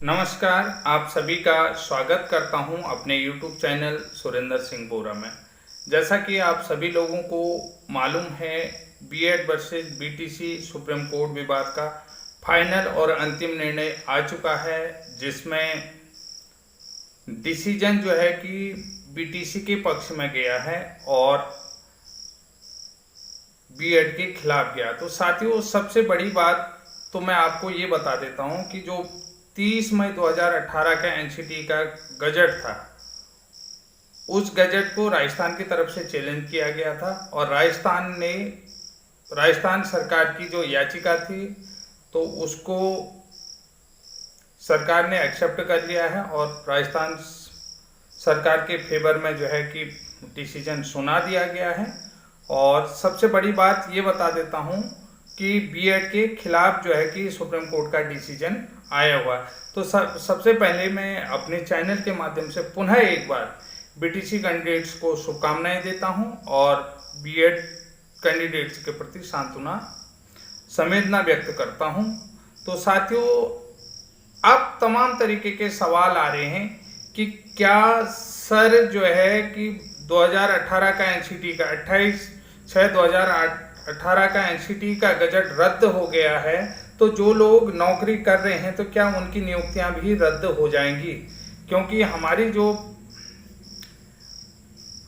नमस्कार, आप सभी का स्वागत करता हूं अपने YouTube चैनल सुरेंद्र सिंह बोरा में। जैसा कि आप सभी लोगों को मालूम है, BEd versus BTC Supreme Court विवाद का फाइनल और अंतिम निर्णय आ चुका है, जिसमें डिसीजन जो है कि बीटीसी के पक्ष में गया है और बीएड के खिलाफ गया। तो साथियों, सबसे बड़ी बात तो मैं आपको ये बता देता हूं कि जो 30 मई 2018 का एनसीटी का गजट था, उस गजट को राजस्थान की तरफ से चैलेंज किया गया था और राजस्थान सरकार की जो याचिका थी तो उसको सरकार ने एक्सेप्ट कर लिया है और राजस्थान सरकार के फेवर में जो है कि डिसीजन सुना दिया गया है। और सबसे बड़ी बात ये बता देता हूँ कि बीएड के खिलाफ जो है कि सुप्रीम कोर्ट का डिसीजन आया हुआ। तो सबसे पहले मैं अपने चैनल के माध्यम से पुनः एक बार बीटीसी कैंडिडेट्स को शुभकामनाएं देता हूं और बीएड कैंडिडेट्स के प्रति सांत्वना संवेदना व्यक्त करता हूं। तो साथियों, अब तमाम तरीके के सवाल आ रहे हैं कि क्या सर जो है कि 2018 का एनसीटी का 28/6/2018 का एनसीटी का गजट रद्द हो गया है, तो जो लोग नौकरी कर रहे हैं तो क्या उनकी नियुक्तियां भी रद्द हो जाएंगी? क्योंकि हमारी जो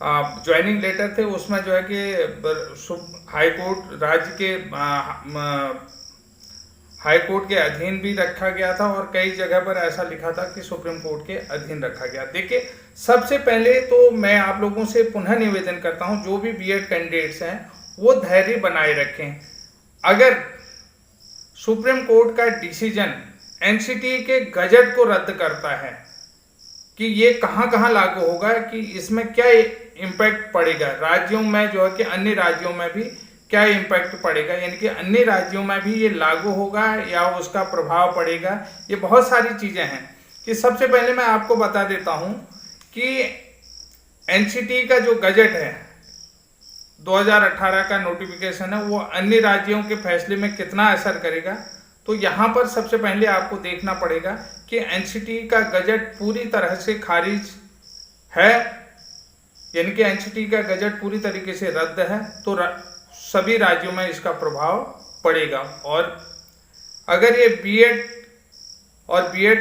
ज्वाइनिंग लेटर थे उसमें जो है कि हाई कोर्ट राज्य के हाई कोर्ट के अधीन भी रखा गया था और कई जगह पर ऐसा लिखा था कि सुप्रीम कोर्ट के अधीन रखा गया। देखिए, सबसे पहले तो मैं आप लोगों से पुनः निवेदन करता हूं, जो भी बीएड कैंडिडेट्स हैं वो धैर्य बनाए रखें। अगर सुप्रीम कोर्ट का डिसीजन एनसीटी के गजट को रद्द करता है कि ये कहां कहां लागू होगा, कि इसमें क्या इम्पैक्ट पड़ेगा राज्यों में, जो है कि अन्य राज्यों में भी क्या इम्पैक्ट पड़ेगा, यानी कि अन्य राज्यों में भी ये लागू होगा या उसका प्रभाव पड़ेगा, ये बहुत सारी चीजें हैं। कि सबसे पहले मैं आपको बता देता हूं कि एनसीटी का जो गजट है 2018 का नोटिफिकेशन है, वो अन्य राज्यों के फैसले में कितना असर करेगा। तो यहां पर सबसे पहले आपको देखना पड़ेगा कि एनसीटी का गजट पूरी तरह से खारिज है, यानी कि एनसीटी का गजट पूरी तरीके से रद्द है, तो सभी राज्यों में इसका प्रभाव पड़ेगा। और अगर ये बीएड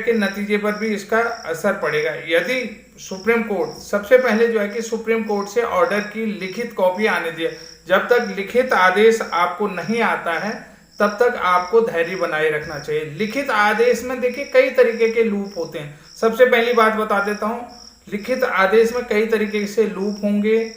के नतीजे पर भी इसका असर पड़ेगा। यदि सुप्रीम कोर्ट, सबसे पहले जो है कि सुप्रीम कोर्ट से ऑर्डर की लिखित कॉपी आने दिए। जब तक लिखित आदेश आपको नहीं आता है तब तक आपको धैर्य बनाए रखना चाहिए। लिखित आदेश में देखिए कई तरीके के लूप होते हैं। सबसे पहली बात बता देता हूं, लिखित आदेश में कई तरीके से लूप होंगे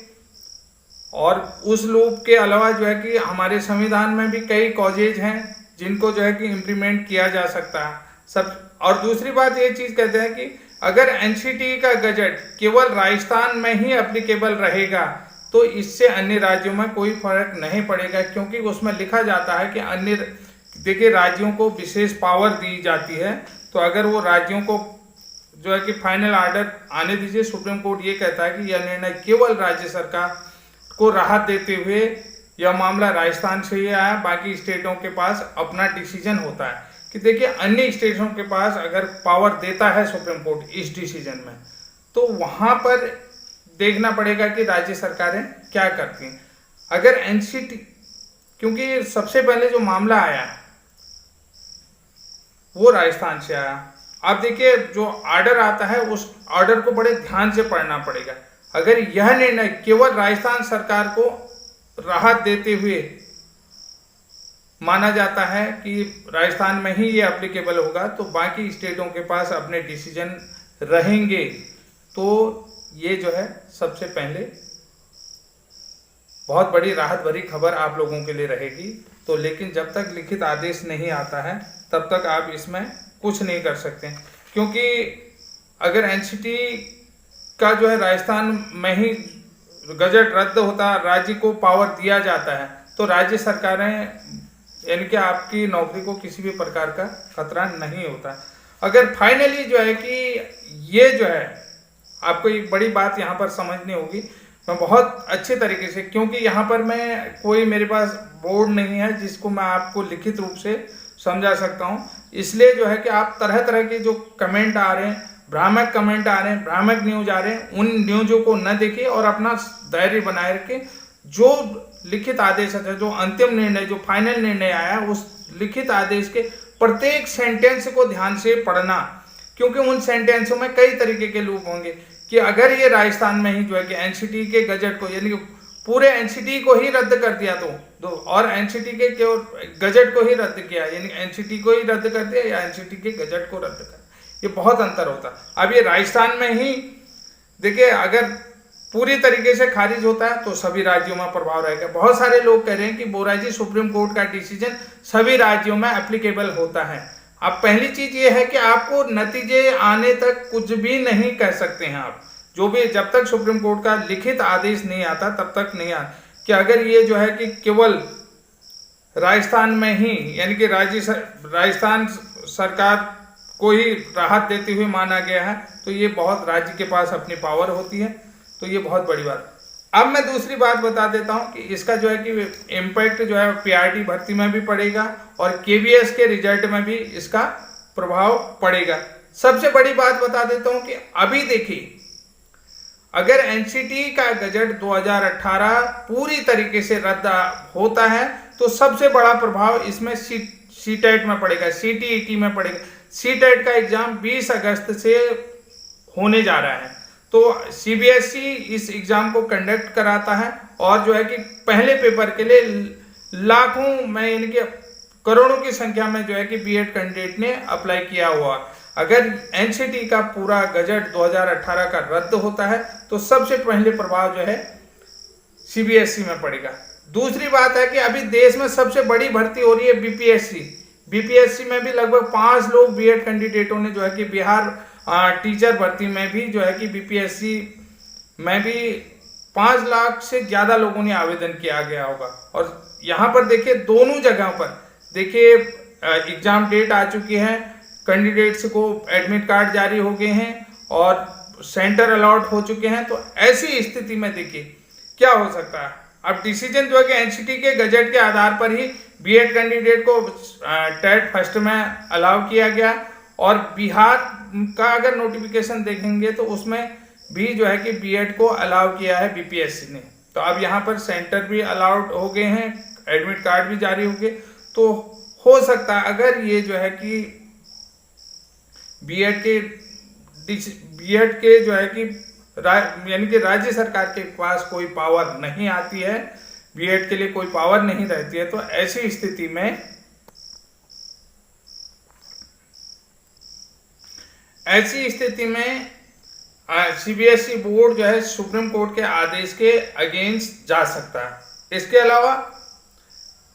और उस लूप के अलावा जो है कि हमारे संविधान में भी कई कॉजेज हैं जिनको जो है कि इम्प्लीमेंट किया जा सकता है सब। और दूसरी बात ये चीज कहते हैं कि अगर एनसीटी का गजट केवल राजस्थान में ही एप्लीकेबल रहेगा तो इससे अन्य राज्यों में कोई फर्क नहीं पड़ेगा, क्योंकि उसमें लिखा जाता है कि अन्य, देखिए, राज्यों को विशेष पावर दी जाती है। तो अगर वो राज्यों को जो है कि फाइनल ऑर्डर आने दीजिए, सुप्रीम कोर्ट ये कहता है कि यह निर्णय केवल राज्य सरकार को राहत देते हुए यह मामला राजस्थान से ही आया, बाकी स्टेटों के पास अपना डिसीजन होता है। कि देखिए, अन्य स्टेटों के पास अगर पावर देता है सुप्रीम कोर्ट इस डिसीजन में, तो वहां पर देखना पड़ेगा कि राज्य सरकारें क्या करती हैं। अगर एनसीटी, क्योंकि सबसे पहले जो मामला आया वो राजस्थान से आया। अब देखिए, जो ऑर्डर आता है उस ऑर्डर को बड़े ध्यान से पढ़ना पड़ेगा। अगर यह निर्णय केवल राजस्थान सरकार को राहत देते हुए माना जाता है कि राजस्थान में ही ये एप्लीकेबल होगा, तो बाकी स्टेटों के पास अपने डिसीजन रहेंगे। तो ये जो है सबसे पहले बहुत बड़ी राहत भरी खबर आप लोगों के लिए रहेगी। तो लेकिन जब तक लिखित आदेश नहीं आता है तब तक आप इसमें कुछ नहीं कर सकते, क्योंकि अगर एनसीटी का जो है राजस्थान में ही गजट रद्द होता, राज्य को पावर दिया जाता है, तो राज्य सरकारें, यानी कि आपकी नौकरी को किसी भी प्रकार का खतरा नहीं होता। अगर फाइनली जो है कि ये जो है, आपको एक बड़ी बात यहाँ पर समझनी होगी, मैं बहुत अच्छे तरीके से, क्योंकि यहाँ पर मैं कोई, मेरे पास बोर्ड नहीं है जिसको मैं आपको लिखित रूप से समझा सकता हूँ। इसलिए जो है कि आप तरह तरह के जो कमेंट आ रहे हैं, भ्रामक कमेंट आ रहे हैं, भ्रामक न्यूज आ रहे हैं, उन न्यूजों को न देखिए और अपना धैर्य बनाए रखें। जो लिखित आदेश है, जो अंतिम निर्णय, जो फाइनल निर्णय आया, उस लिखित आदेश के प्रत्येक सेंटेंस को ध्यान से पढ़ना, क्योंकि उन सेंटेंसों में कई तरीके के लूप होंगे कि अगर ये राजस्थान में ही जो है कि एनसीटी के गजट को, यानी कि पूरे एनसीटी को ही रद्द कर दिया तो और एनसीटी के गजट को ही रद्द किया, यानी एनसीटी को ही रद्द कर दिया या एनसीटी के गजट को रद्द कर, ये बहुत अंतर होता है। अब ये राजस्थान में ही देखिए, अगर पूरी तरीके से खारिज होता है तो सभी राज्यों में प्रभाव रहेगा। बहुत सारे लोग कह रहे हैं कि बोरा जी सुप्रीम कोर्ट का डिसीजन सभी राज्यों में एप्लीकेबल होता है। अब पहली चीज ये है कि आपको नतीजे आने तक कुछ भी नहीं कह सकते हैं आप, जो भी जब तक सुप्रीम कोर्ट का लिखित आदेश नहीं आता तब तक नहीं आता कि अगर ये जो है कि केवल राजस्थान में ही, यानी कि राजस्थान सरकार को ही राहत देते हुए माना गया है, तो ये बहुत राज्य के पास अपनी पावर होती है, तो ये बहुत बड़ी बात। अब मैं दूसरी बात बता देता हूं कि इसका जो है कि इम्पैक्ट जो है पीआरटी भर्ती में भी पड़ेगा और केवीएस के रिजल्ट में भी इसका प्रभाव पड़ेगा। सबसे बड़ी बात बता देता हूं कि अभी देखिए, अगर एनसीटी का गजट 2018 पूरी तरीके से रद्द होता है तो सबसे बड़ा प्रभाव इसमें सीटेट में पड़ेगा, सीटीईटी में पड़ेगा। सीटेट का एग्जाम 20 अगस्त से होने जा रहा है, तो सीबीएसई इस एग्जाम को कंडक्ट कराता है और जो है कि पहले पेपर के लिए लाखों में, यानी कि करोड़ों की संख्या में जो है कि बीएड कैंडिडेट ने अप्लाई किया हुआ। अगर एनसीटी का पूरा गजट 2018 का रद्द होता है तो सबसे पहले प्रभाव जो है सीबीएसई में पड़ेगा। दूसरी बात है कि अभी देश में सबसे बड़ी भर्ती हो रही है बीपीएससी में भी लगभग 5 लोग बीएड कैंडिडेटों ने जो है कि बिहार टीचर भर्ती में भी जो है कि बीपीएससी में भी 5 लाख से ज्यादा लोगों ने आवेदन किया गया होगा। और यहाँ पर देखिए, दोनों जगहों पर देखिए एग्जाम डेट आ चुकी है, कैंडिडेट्स को एडमिट कार्ड जारी हो गए हैं और सेंटर अलॉट हो चुके हैं। तो ऐसी स्थिति में देखिए क्या हो सकता है। अब डिसीजन जो है कि एनसीटी के गजट के आधार पर ही बीएड कैंडिडेट को टेट फर्स्ट में अलाउ किया गया और बिहार का अगर नोटिफिकेशन देखेंगे तो उसमें भी जो है कि बीएड को अलाउ किया है बीपीएससी ने। तो अब यहाँ पर सेंटर भी अलाउड हो गए हैं, एडमिट कार्ड भी जारी हो गए। तो हो सकता है अगर ये जो है कि बीएड के जो है कि यानी कि राज्य सरकार के पास कोई पावर नहीं आती है, बीएड के लिए कोई पावर नहीं रहती है, तो ऐसी स्थिति में सीबीएसई बोर्ड जो है सुप्रीम कोर्ट के आदेश के अगेंस्ट जा सकता है। इसके अलावा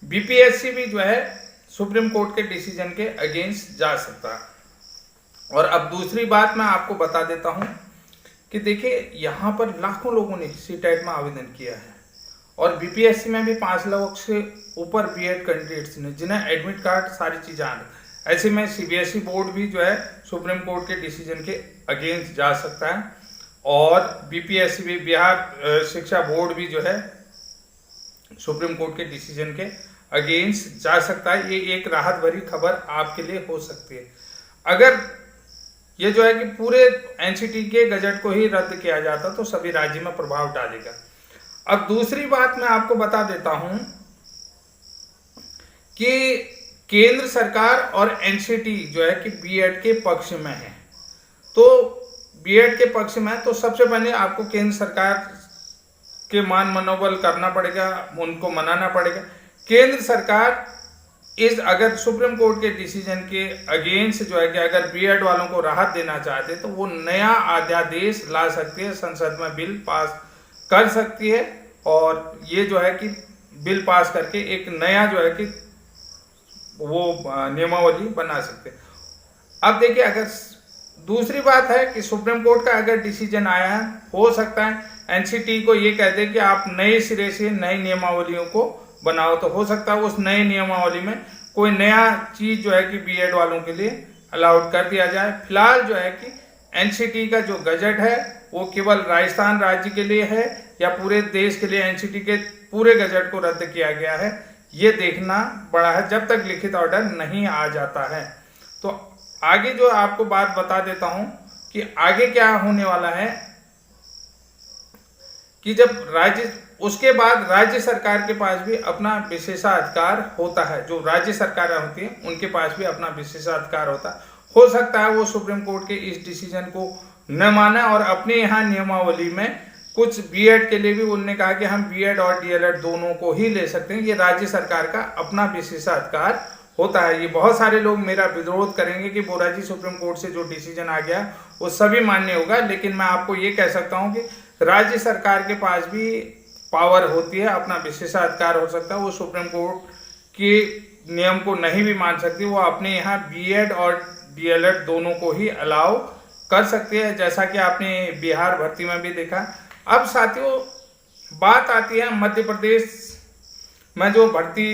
बीपीएससी भी जो है सुप्रीम कोर्ट के डिसीजन के अगेंस्ट जा सकता है। और अब दूसरी बात मैं आपको बता देता हूं कि देखिए, यहाँ पर लाखों लोगों ने सीटेट में आवेदन किया है और बीपीएससी में भी 5 लाख से ऊपर बीएड कैंडिडेट्स ने, जिन्हें एडमिट कार्ड सारी चीजें आ रही। ऐसे में सीबीएसई बोर्ड भी जो है सुप्रीम कोर्ट के डिसीजन के अगेंस्ट जा सकता है और बीपीएससी भी, बिहार शिक्षा बोर्ड भी जो है सुप्रीम कोर्ट के डिसीजन के अगेंस्ट जा सकता है। ये एक राहत भरी खबर आपके लिए हो सकती है अगर ये जो है कि पूरे एनसीटी के गजट को ही रद्द किया जाता तो सभी राज्य में प्रभाव डालेगा। अब दूसरी बात मैं आपको बता देता हूं कि केंद्र सरकार और एनसीटी जो है कि बीएड के पक्ष में है। तो बीएड के पक्ष में तो सबसे पहले आपको केंद्र सरकार के मान मनोबल करना पड़ेगा, उनको मनाना पड़ेगा। केंद्र सरकार अगर सुप्रीम कोर्ट के डिसीजन के अगेंस्ट जो है कि अगर बीएड वालों को राहत देना चाहते तो वो नया अध्यादेश ला सकती है, संसद में बिल पास कर सकती है और ये जो है कि बिल पास करके एक नया जो है कि वो नियमावली बना सकते हैं। अब देखिए, अगर दूसरी बात है कि सुप्रीम कोर्ट का अगर डिसीजन आया है, हो सकता है एनसीटी को ये कह दे कि आप नए सिरे से नई नियमावलियों को बनाओ, तो हो सकता है उस नए नियमावली में कोई नया चीज जो है कि बीएड वालों के लिए अलाउड कर दिया जाए। फिलहाल जो है कि एनसीटी का जो गजट है वो केवल राजस्थान राज्य के लिए है या पूरे देश के लिए एनसीटी के पूरे गजट को रद्द किया गया है, ये देखना बड़ा है जब तक लिखित ऑर्डर नहीं आ जाता है। तो आगे जो आपको बात बता देता हूं कि आगे क्या होने वाला है कि जब उसके बाद राज्य सरकार के पास भी अपना विशेषाधिकार होता है। जो राज्य सरकारें होती हैं उनके पास भी अपना विशेषाधिकार होता है। हो सकता है वो सुप्रीम कोर्ट के इस डिसीजन को न माने और अपने यहाँ नियमावली में कुछ बीएड के लिए भी उन्होंने कहा कि हम बीएड और डीएलएड दोनों को ही ले सकते हैं। ये राज्य सरकार का अपना विशेषाधिकार होता है। ये बहुत सारे लोग मेरा विरोध करेंगे कि बोरा जी सुप्रीम कोर्ट से जो डिसीजन आ गया वो सभी मान्य होगा, लेकिन मैं आपको ये कह सकता हूँ कि राज्य सरकार के पास भी पावर होती है, अपना विशेषाधिकार हो सकता है। वो सुप्रीम कोर्ट के नियम को नहीं भी मान सकती, वो अपने यहाँ बीएड और डीएलएड दोनों को ही अलाउ कर सकती है, जैसा कि आपने बिहार भर्ती में भी देखा। अब साथियों बात आती है मध्य प्रदेश में जो भर्ती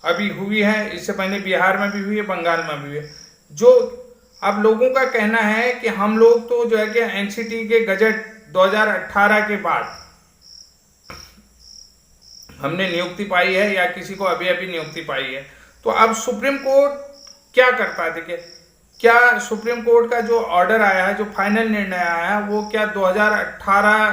अभी हुई है, इससे पहले बिहार में भी हुई है, बंगाल में भी हुई है। जो अब लोगों का कहना है कि हम लोग तो जो है कि एनसीटी के गजट 2018 के बाद हमने नियुक्ति पाई है या किसी को अभी अभी नियुक्ति पाई है, तो अब सुप्रीम कोर्ट क्या करता है? देखिए, क्या सुप्रीम कोर्ट का जो ऑर्डर आया है, जो फाइनल निर्णय आया है, वो क्या 2018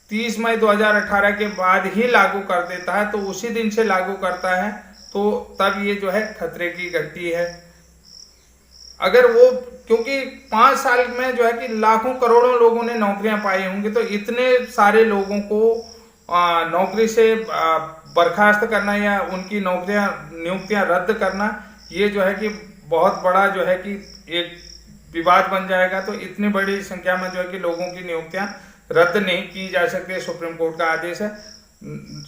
30 मई 2018 के बाद ही लागू कर देता है? तो उसी दिन से लागू करता है, तो तब ये जो है खतरे की घंटी है। अगर वो, क्योंकि 5 साल में जो है कि लाखों करोड़ों लोगों ने नौकरियां पाई होंगी, तो इतने सारे लोगों को नौकरी से बर्खास्त करना या उनकी नियुक्तियां रद्द करना, ये जो है कि बहुत बड़ा जो है कि एक विवाद बन जाएगा। तो इतनी बड़ी संख्या में जो है कि लोगों की नियुक्तियां रद्द नहीं की जा सकती। सुप्रीम कोर्ट का आदेश है।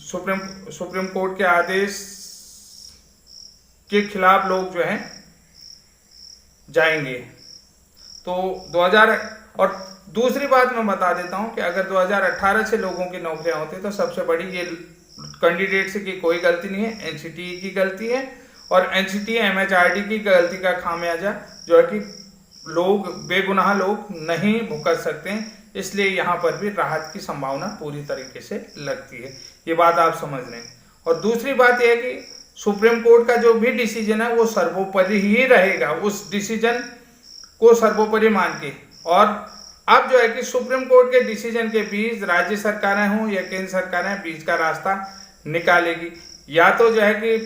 सुप्रीम कोर्ट के आदेश के खिलाफ लोग जो हैं जाएंगे। तो 2000 और दूसरी बात मैं बता देता हूं कि अगर 2018 से लोगों की नौकरियां होती तो सबसे बड़ी ये कैंडिडेट्स की कोई गलती नहीं है, एनसीटी की गलती है और एनसीटी एमएचआरडी की गलती का खामियाजा जो है कि बेगुनाह लोग नहीं भुगत सकते हैं। इसलिए यहाँ पर भी राहत की संभावना पूरी तरीके से लगती है। ये बात आप समझ लें। और दूसरी बात यह है कि सुप्रीम कोर्ट का जो भी डिसीजन है वो सर्वोपरि ही रहेगा, उस डिसीजन को सर्वोपरि मान के। और अब जो है कि सुप्रीम कोर्ट के डिसीजन के बीच राज्य सरकारें हों या केंद्र सरकारें बीच का रास्ता निकालेगी। या तो जो है कि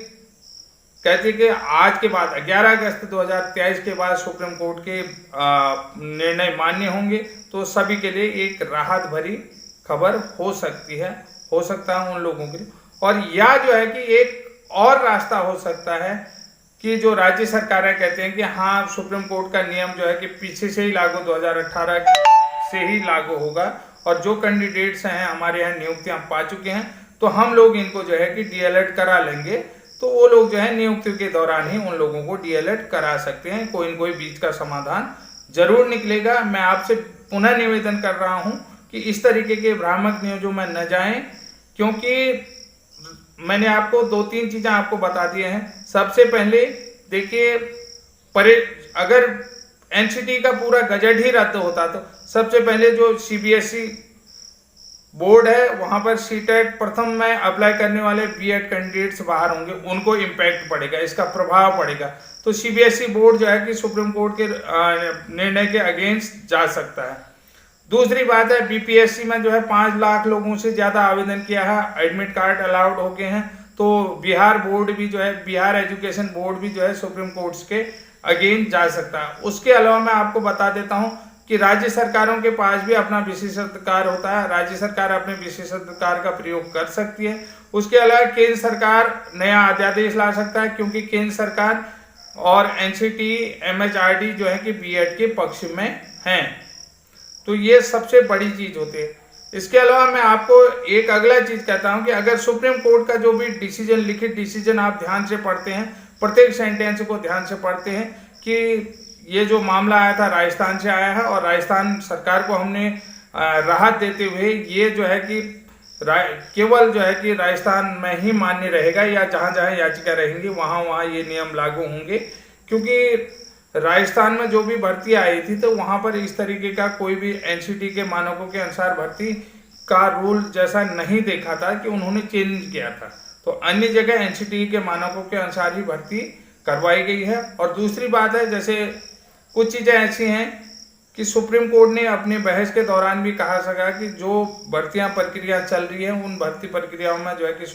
कहती है कि आज के बाद 11 अगस्त 2023 के बाद सुप्रीम कोर्ट के निर्णय मान्य होंगे, तो सभी के लिए एक राहत भरी खबर हो सकती है, हो सकता है उन लोगों के लिए। और या जो है कि एक और रास्ता हो सकता है कि जो राज्य सरकारें कहते हैं कि हाँ सुप्रीम कोर्ट का नियम जो है कि पीछे से ही लागू 2018 से ही लागू होगा और जो कैंडिडेट्स हैं हमारे यहाँ नियुक्तियां पा चुके हैं, तो हम लोग इनको जो है कि डीएलएड करा लेंगे। तो वो लोग जो है नियुक्ति के दौरान ही उन लोगों को डीएलएड करा सकते हैं। कोई न कोई बीच का समाधान जरूर निकलेगा। मैं आपसे पुनः निवेदन कर रहा हूं कि इस तरीके के भ्रामक न्यूज़ों में न जाएं, क्योंकि मैंने आपको 2-3 चीजें आपको बता दिए हैं। सबसे पहले देखिए, अगर एनसीटी का पूरा गजट ही रद्द होता तो सबसे पहले जो सीबीएसई बोर्ड है वहां पर सीटेट प्रथम में अप्लाई करने वाले बीएड कैंडिडेट्स बाहर होंगे, उनको इम्पैक्ट पड़ेगा, इसका प्रभाव पड़ेगा। तो सीबीएसई बोर्ड जो है कि सुप्रीम कोर्ट के निर्णय के अगेंस्ट जा सकता है। दूसरी बात है, बीपीएससी में जो है 5 लाख लोगों से ज्यादा आवेदन किया है, एडमिट कार्ड अलाउड हो गए हैं। तो बिहार बोर्ड भी जो है, बिहार एजुकेशन बोर्ड भी जो है सुप्रीम कोर्ट के अगेंस्ट जा सकता है। उसके अलावा मैं आपको बता देता हूं कि राज्य सरकारों के पास भी अपना विशेषाधिकार होता है, राज्य सरकार अपने विशेषाधिकार का प्रयोग कर सकती है। उसके अलावा केंद्र सरकार नया अध्यादेश ला सकता है, क्योंकि केंद्र सरकार और एनसीटी एमएचआरडी जो है कि बीएड के पक्ष में हैं। तो ये सबसे बड़ी चीज होती है। इसके अलावा मैं आपको एक अगला चीज कहता हूं कि अगर सुप्रीम कोर्ट का जो भी डिसीजन, लिखित डिसीजन आप ध्यान से पढ़ते हैं, प्रत्येक सेंटेंस को ध्यान से पढ़ते हैं कि ये जो मामला आया था राजस्थान से आया है और राजस्थान सरकार को हमने राहत देते हुए ये जो है कि केवल जो है कि राजस्थान में ही मान्य रहेगा या जहां जहां याचिका रहेंगी वहां ये नियम लागू होंगे। क्योंकि राजस्थान में जो भी भर्ती आई थी तो वहां पर इस तरीके का कोई भी एनसीटी के मानकों के अनुसार भर्ती का रूल जैसा नहीं देखा था कि उन्होंने चेंज किया था। तो अन्य जगह एनसीटी के मानकों के अनुसार ही भर्ती करवाई गई है। और दूसरी बात है, जैसे कुछ चीज़ें ऐसी हैं कि सुप्रीम कोर्ट ने अपनी बहस के दौरान भी कहा सका कि जो भर्तियां प्रक्रिया चल रही है उन भर्ती प्रक्रियाओं में जो है कि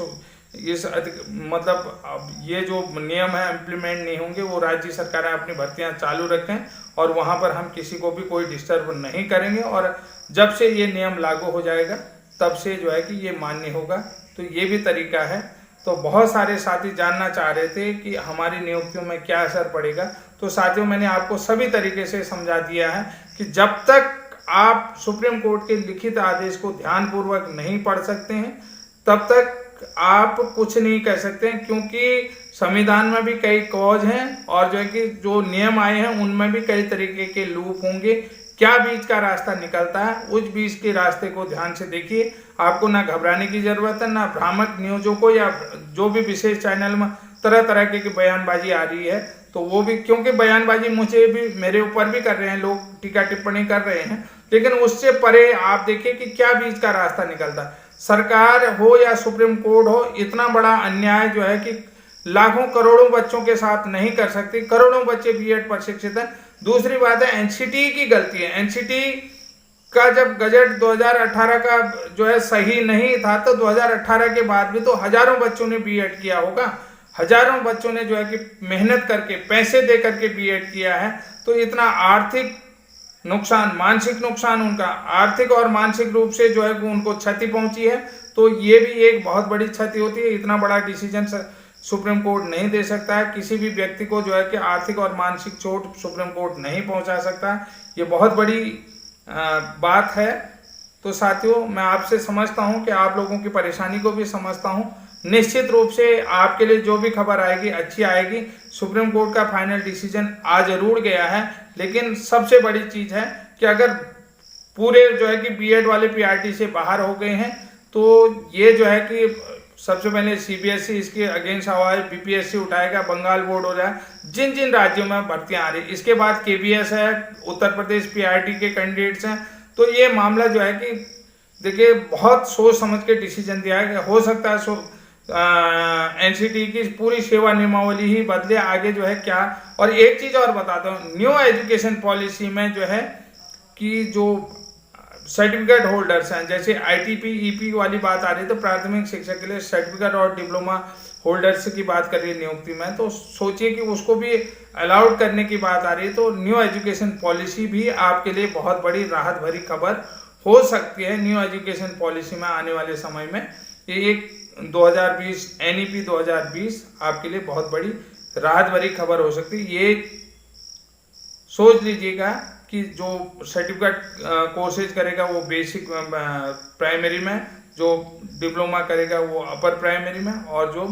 मतलब अब ये जो नियम है इम्प्लीमेंट नहीं होंगे, वो राज्य सरकारें अपनी भर्तियां चालू रखें और वहां पर हम किसी को भी कोई डिस्टर्ब नहीं करेंगे। और जब से ये नियम लागू हो जाएगा तब से जो है कि ये मान्य होगा। तो ये भी तरीका है। तो बहुत सारे साथी जानना चाह रहे थे कि हमारी नियुक्तियों में क्या असर पड़ेगा। तो साथियों, मैंने आपको सभी तरीके से समझा दिया है कि जब तक आप सुप्रीम कोर्ट के लिखित आदेश को ध्यानपूर्वक नहीं पढ़ सकते हैं तब तक आप कुछ नहीं कह सकते हैं, क्योंकि संविधान में भी कई क्लॉज हैं और जो है कि जो नियम आए हैं उनमें भी कई तरीके के लूप होंगे। क्या बीच का रास्ता निकलता है, उस बीच के रास्ते को ध्यान से देखिए। आपको ना घबराने की जरूरत है, ना भ्रामक न्यूज़ों को या जो भी विशेष चैनल में तरह तरह की बयानबाजी आ रही है तो वो भी, क्योंकि बयानबाजी मुझे भी, मेरे ऊपर भी कर रहे हैं लोग, टीका टिप्पणी कर रहे हैं, लेकिन उससे परे आप देखिए कि क्या बीच का रास्ता निकलता है। सरकार हो या सुप्रीम कोर्ट हो, इतना बड़ा अन्याय जो है कि लाखों करोड़ों बच्चों के साथ नहीं कर सकती। करोड़ों बच्चे बीएड प्रशिक्षित हैं। दूसरी बात है, एनसीटी की गलती है। एनसीटी का जब गजट 2018 का जो है सही नहीं था तो 2018 के बाद भी तो हजारों बच्चों ने बीएड किया होगा। हजारों बच्चों ने जो है कि मेहनत करके, पैसे दे करके बीएड किया है। तो इतना आर्थिक नुकसान, मानसिक नुकसान, उनका आर्थिक और मानसिक रूप से जो है उनको क्षति पहुंची है। तो ये भी एक बहुत बड़ी क्षति होती है। इतना बड़ा डिसीजन सुप्रीम कोर्ट नहीं दे सकता है। किसी भी व्यक्ति को जो है कि आर्थिक और मानसिक चोट सुप्रीम कोर्ट नहीं पहुंचा सकता। ये बहुत बड़ी बात है। तो साथियों, मैं आपसे समझता हूं कि आप लोगों की परेशानी को भी समझता हूं। निश्चित रूप से आपके लिए जो भी खबर आएगी अच्छी आएगी। सुप्रीम कोर्ट का फाइनल डिसीजन आ जरूर गया है, लेकिन सबसे बड़ी चीज है कि अगर पूरे जो है कि बीएड वाले पीआरटी से बाहर हो गए हैं तो ये जो है कि सबसे पहले सीबीएसई इसके अगेंस्ट आवाज, बीपीएससी उठाएगा, बंगाल बोर्ड हो रहा है, जिन जिन राज्यों में भर्तियां आ रही, इसके बाद केबीएस है, उत्तर प्रदेश पीआरटी के कैंडिडेट्स हैं। तो ये मामला जो है कि देखिए बहुत सोच समझ के डिसीजन दिया है। हो सकता है एनसीटी की पूरी सेवा नियमावली ही बदले आगे जो है क्या। और एक चीज और बताता हूँ, न्यू एजुकेशन पॉलिसी में जो है कि जो सर्टिफिकेट होल्डर्स हैं, जैसे आईटीपी ईपी वाली बात आ रही है तो प्राथमिक शिक्षा के लिए सर्टिफिकेट और डिप्लोमा होल्डर्स की बात कर रही है नियुक्ति में, तो सोचिए कि उसको भी अलाउड करने की बात आ रही है। तो न्यू एजुकेशन पॉलिसी भी आपके लिए बहुत बड़ी राहत भरी खबर हो सकती है। न्यू एजुकेशन पॉलिसी में आने वाले समय में ये एक 2020 एनईपी 2020 आपके लिए बहुत बड़ी राहत भरी खबर हो सकती है। ये सोच लीजिएगा कि जो सर्टिफिकेट कोर्सेज करेगा वो बेसिक प्राइमरी में, जो डिप्लोमा करेगा वो अपर प्राइमरी में, और जो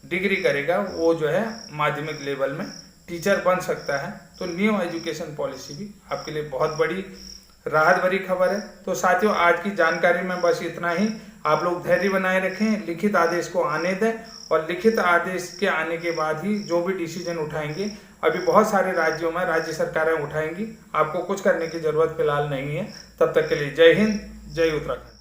डिग्री करेगा वो जो है माध्यमिक लेवल में टीचर बन सकता है। तो न्यू एजुकेशन पॉलिसी भी आपके लिए बहुत बड़ी राहत भरी खबर है। तो साथियों, आज की जानकारी में बस इतना ही। आप लोग धैर्य बनाए रखें, लिखित आदेश को आने दें, और लिखित आदेश के आने के बाद ही जो भी डिसीजन उठाएंगे, अभी बहुत सारे राज्यों में राज्य सरकारें उठाएंगी, आपको कुछ करने की जरूरत फिलहाल नहीं है। तब तक के लिए जय हिंद, जय उत्तराखंड।